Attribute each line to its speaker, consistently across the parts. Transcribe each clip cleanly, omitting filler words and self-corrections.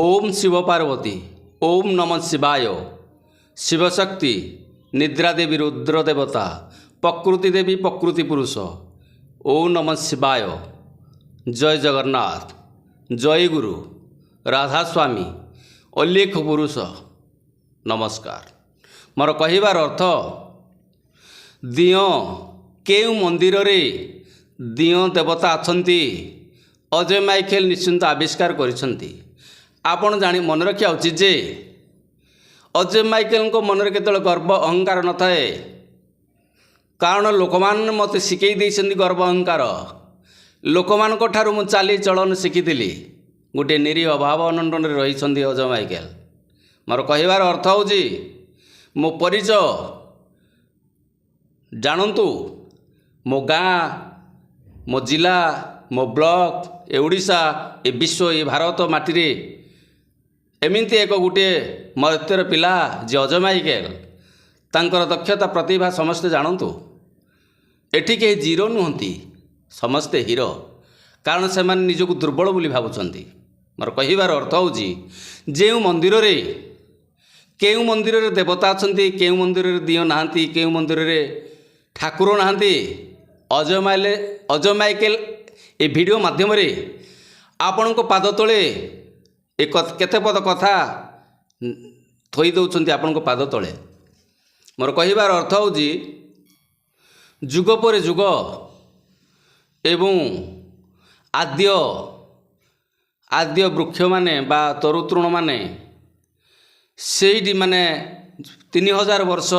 Speaker 1: ओम शिव पार्वती ओम नमः शिवाय शिवशक्ति निद्रा देवी रुद्र देवता प्रकृति देवी प्रकृति पुरुष ओम नमः शिवाय जय जगन्नाथ जय गुरु राधा स्वामी अल्लेख पुरुष नमस्कार। मोर कहिबार अर्थ दियो केउ मंदिर रे दियो देवता अछंती अजय माइकेल निश्चिंत आविष्कार करिसंती। आपण जानी मन रखिया उचित जे अजय माइकेल को मन रे केतल गर्व अहंकार न थाए, कारण लोक मान मते शिखई देइसंती गर्व अहंकार। लोक मान को ठारू मु चाली चलन शिखिथिली, गोटे निरीह भाव अनंदन रे रहिसंती अजय माइकेल। मोर कहिबार अर्थ होजी मो परिचय जानतु, मो गाँ मो जिला मो ब्लॉक ए ओडिशा ए विश्व ए भारत माटी रे एमिति एक गोटे मर्त्यर पिला जे अजय माइकेल तांकर दक्षता प्रतिभा समस्ते जानतु। एठी के जीरो नुहंती, समस्ते हीरो, कारण से मान निजको दुर्बल बोली भाबुचंती। मोर कहिबार अर्थ होजी जेउ मंदिर रे केउ मंदिर रे देवता अछंती, केउ मंदिर रे दियो नाहंती, केउ मंदिर रे ठाकुर नाहंती, अजय माइकेल ए वीडियो माध्यम रे आपण को पाद तले एक केते पद कथा थोई दउछंती आपण को पाद तले। मोर कहिबार अर्थ होजी जुग पर जुग एवं आद्य वृक्ष माने बा तरुतृण माने सेठी माने 3000 वर्ष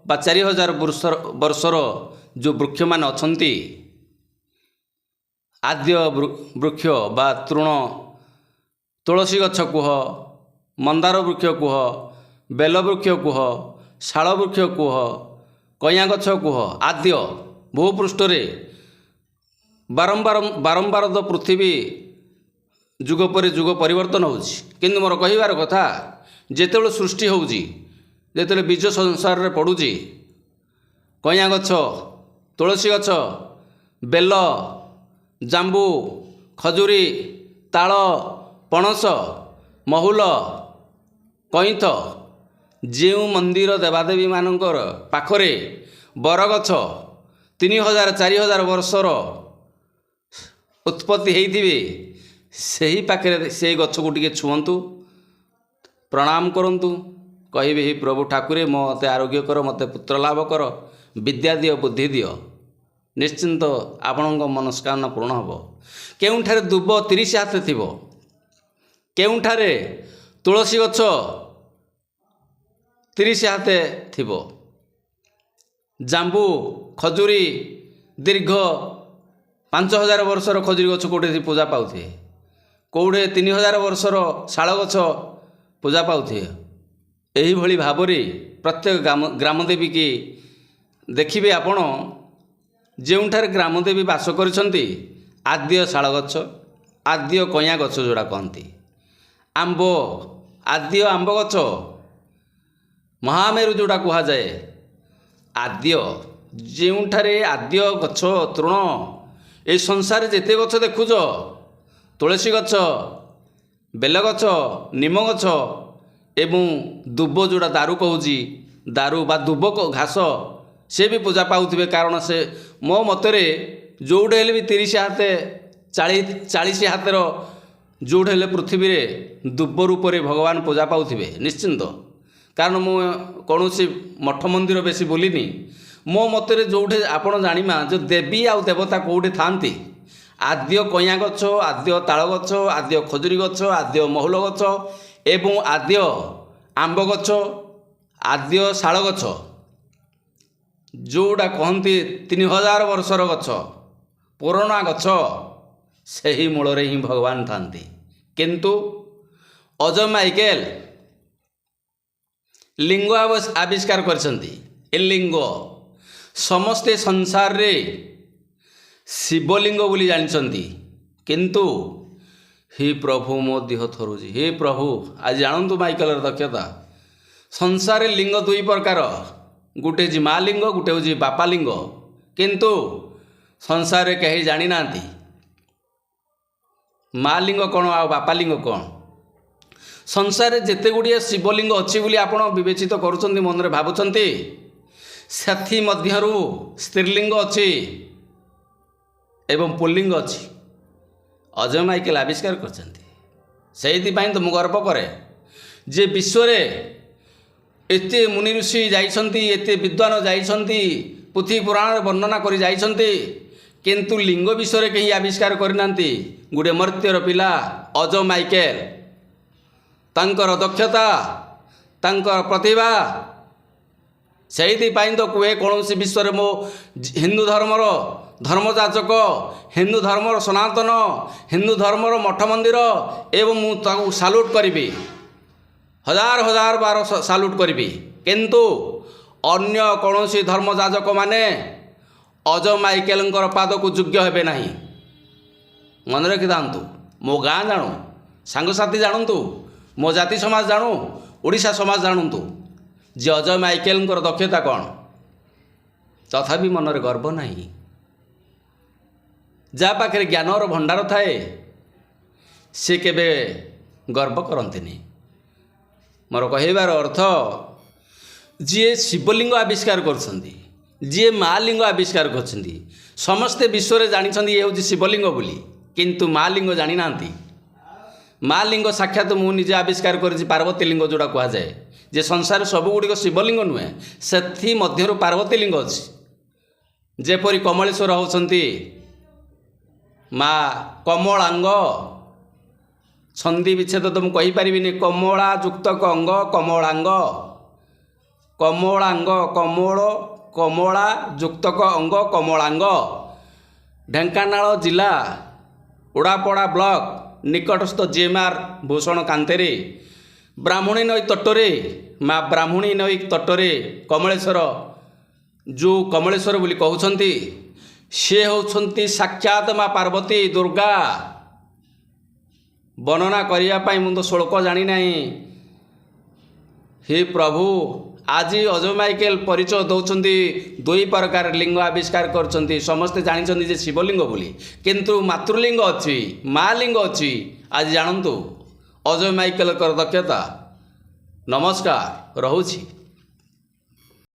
Speaker 1: बा 4000 वर्षर जो वृक्ष माने अछंती आद्य वृक्ष बा तृण, तुलसी गछ कुह, मंदार वृक्ष कुह, बेल वृक्ष कुह, शाल वृक्ष कुह, कइया गछ कुह, आद्य भूपृष्ठ रे बारंबार तो पृथ्वी जुग पर जुग परिवर्तन होछि। किंतु मोर कहिबार कथा जेतेबेले सृष्टि होउछि, जेतेबेले बीज संसार रे पडुछि, कइया गछ, तुलसी गछ, बेल, जांबू, खजुरी, ताल, पणस, महुल, कईथ, जेउ मंदिर देवादेवी मानकर पाखरे बरगछ 3000 4000 वर्षर उत्पत्ति होइथिबे, सेही पाखरे से गछ को टिके छुअंतु, प्रणाम करंतु, कहिबे हे प्रभु ठाकुरे मते आरोग्य कर, मते पुत्र लाभ कर, विद्या दियो, बुद्धि दियो, निश्चिंत आपणक मनस्कामना पूर्ण हबो। केउठारे दुब 30 हाथ थिबो, केउठारे तुलसी गछ 30 हाथ थिबो, जांबू खजुरी दीर्घ 5000 वर्षर खजुरी गछ कोठे पूजा पाउथे, कोठे 3000 वर्षर शाल गछ पूजा पाउथे। एही भली भाबरे प्रत्येक ग्रामदेवी की देखिबे आपण, जेउठारे ग्रामदेवी वास करिसंती आद्य शाल गछ, आद्य कइया गछ जोड़ा कहंती, आंब आद्य आंब गछ, महामेरु जोड़ा कहा जाए आद्य, जेउठारे आद्य गछ तृण ए संसार जेते गछ देखुज, तुलसी गछ, बेल गछ, निम गछ एवं दुब जोड़ा दारू कहूँ, दारू बा दुब घास से भी पूजा पाउथिबे। कारण से मो मतरे जोड़े हेले भी 30 हाथ 40 हाथर जोड़े हेले पृथ्वी रे दुब रूप रे भगवान पूजा पाउथिबे निश्चिंत। कारण मु कौन मठ मंदिर बेसी बोलिनी, मो मतरे जोड़े आपण जानिमा जो देवी आ देवता कोठे थांती, आद्य कइया गछ, आद्य ताल गछ, आद्य खजुरी गछ, आद्य महुल गछ एवं आद्य आंब गछ, आद्य शाल गछ जोड़ा कहती 3000 वर्षर गछ, पुराणा गछ, सही मूल रे ही भगवान थांती। किंतु अजय माइकेल लिंग आविष्कार करछंती। ए लिंग समस्ते संसार रे शिवलिंग बोली जानिछंती, किंतु हे प्रभु मो देह थरुजी, हे प्रभु आज जानतु माइकेल दक्षता। संसार रे लिंग दुई प्रकार, गुटे जी माँ लिंग, गुटे हूँ बापा लिंग, किंतु संसार रे कहीं जानी नांती माँ लिंग कौन आ बापा लिंग कौन। ସଂସାରରେ ଯେତେ ଗୁଡ଼ିଏ ଶିବଲିଙ୍ଗ ଅଛି ବୋଲି ଆପଣ ବିବେଚିତ କରୁଛନ୍ତି, ମନରେ ଭାବୁଛନ୍ତି, ସେଥିମଧ୍ୟରୁ ସ୍ତ୍ରୀଲିଙ୍ଗ ଅଛି ଏବଂ ପୁଲ୍ଲିଙ୍ଗ ଅଛି। ଅଜୟ ମାଇକେଲ ଆବିଷ୍କାର କରିଛନ୍ତି। ସେଇଥିପାଇଁ ତ ମୁଁ ଗର୍ବ କରେ ଯେ ବିଶ୍ୱରେ ଏତେ ମୁନି ଋଷି ଯାଇଛନ୍ତି, ଏତେ ବିଦ୍ୱାନ ଯାଇଛନ୍ତି, ପୃଥ୍ୱୀ ପୁରାଣରେ ବର୍ଣ୍ଣନା କରି ଯାଇଛନ୍ତି, କିନ୍ତୁ ଲିଙ୍ଗ ବିଷୟରେ କେହି ଆବିଷ୍କାର କରିନାହାନ୍ତି। ଗୋଟିଏ ମର୍ତ୍ତ୍ୟର ପିଲା ଅଜୟ ମାଇକେଲ, ତାଙ୍କର ଦକ୍ଷତା, ତାଙ୍କର ପ୍ରତିଭା, ସେଇଥିପାଇଁ ତ କୁହେ କୌଣସି ବିଶ୍ୱରେ ମୋ ହିନ୍ଦୁ ଧର୍ମର ଧର୍ମଯାଜକ, ହିନ୍ଦୁ ଧର୍ମର ସନାତନ, ହିନ୍ଦୁ ଧର୍ମର ମଠ ମନ୍ଦିର, ଏବଂ ମୁଁ ତାକୁ ସାଲ୍ୟୁଟ୍ କରିବି, ହଜାର ହଜାର ବାର ସାଲ୍ୟୁଟ୍ କରିବି। କିନ୍ତୁ ଅନ୍ୟ କୌଣସି ଧର୍ମଯାଜକମାନେ ଅଜୟ ମାଇକେଲଙ୍କର ପାଦକୁ ଯୋଗ୍ୟ ହେବେ ନାହିଁ। ମନେ ରଖିଥାନ୍ତୁ। ମୋ ଗାଁ ଜାଣୁ, ସାଙ୍ଗସାଥି ଜାଣନ୍ତୁ, ମୋ ଜାତି ସମାଜ ଜାଣୁ, ଓଡ଼ିଶା ସମାଜ ଜାଣନ୍ତୁ ଯେ ଅଜୟ ମାଇକେଲଙ୍କର ଦକ୍ଷତା କ'ଣ। ତଥାପି ମନରେ ଗର୍ବ ନାହିଁ। ଯାହା ପାଖରେ ଜ୍ଞାନର ଭଣ୍ଡାର ଥାଏ ସେ କେବେ ଗର୍ବ କରନ୍ତିନି। ମୋର କହିବାର ଅର୍ଥ, ଯିଏ ଶିବଲିଙ୍ଗ ଆବିଷ୍କାର କରୁଛନ୍ତି, ଯିଏ ମା ଲିଙ୍ଗ ଆବିଷ୍କାର କରିଛନ୍ତି, ସମସ୍ତେ ବିଶ୍ୱରେ ଜାଣିଛନ୍ତି ଇଏ ହେଉଛି ଶିବଲିଙ୍ଗ ବୋଲି, କିନ୍ତୁ ମା ଲିଙ୍ଗ ଜାଣିନାହାନ୍ତି। ମା ଲିଙ୍ଗ ସାକ୍ଷାତ ମୁଁ ନିଜେ ଆବିଷ୍କାର କରିଛି, ପାର୍ବତୀ ଲିଙ୍ଗ ଯେଉଁଟା କୁହାଯାଏ। ଯେ ସଂସାରରେ ସବୁଗୁଡ଼ିକ ଶିବଲିଙ୍ଗ ନୁହେଁ, ସେଥିମଧ୍ୟରୁ ପାର୍ବତୀ ଲିଙ୍ଗ ଅଛି। ଯେପରି କମଳେଶ୍ୱର ହେଉଛନ୍ତି ମା କମଳାଙ୍ଗ, ଛନ୍ଦି ବିଚ୍ଛେଦ ତ ମୁଁ କହିପାରିବିନି, କମଳା ଯୁକ୍ତକ ଅଙ୍ଗ କମଳାଙ୍ଗ, କମଳାଙ୍ଗ କମଳ କମଳା ଯୁକ୍ତକ ଅଙ୍ଗ କମଳାଙ୍ଗ। ଢେଙ୍କାନାଳ ଜିଲ୍ଲା ଓଡ଼ାପଡ଼ା ବ୍ଲକ ନିକଟସ୍ଥ ଜିଏମ୍ଆର୍ ଭୂଷଣ କାନ୍ତେରେ ବ୍ରାହ୍ମଣୀ ନଈ ତଟରେ, ମା ବ୍ରାହ୍ମଣୀ ନଈ ତଟରେ କମଳେଶ୍ୱର, ଯେଉଁ କମଳେଶ୍ୱର ବୋଲି କହୁଛନ୍ତି, ସେ ହେଉଛନ୍ତି ସାକ୍ଷାତ ମା ପାର୍ବତୀ ଦୁର୍ଗା। ବର୍ଣ୍ଣନା କରିବା ପାଇଁ ମୁଁ ତ ଶ୍ଳୋକ ଜାଣିନାହିଁ। ହେ ପ୍ରଭୁ, ଆଜି ଅଜୟ ମାଇକେଲ ପରିଚୟ ଦେଉଛନ୍ତି, ଦୁଇ ପ୍ରକାର ଲିଙ୍ଗ ଆବିଷ୍କାର କରିଛନ୍ତି। ସମସ୍ତେ ଜାଣିଛନ୍ତି ଯେ ଶିବଲିଙ୍ଗ ବୋଲି, କିନ୍ତୁ ମାତୃଲିଙ୍ଗ ଅଛି, ମା ଲିଙ୍ଗ ଅଛି। ଆଜି ଜାଣନ୍ତୁ ଅଜୟ ମାଇକେଲଙ୍କର ଦକ୍ଷତା। ନମସ୍କାର, ରହୁଛି।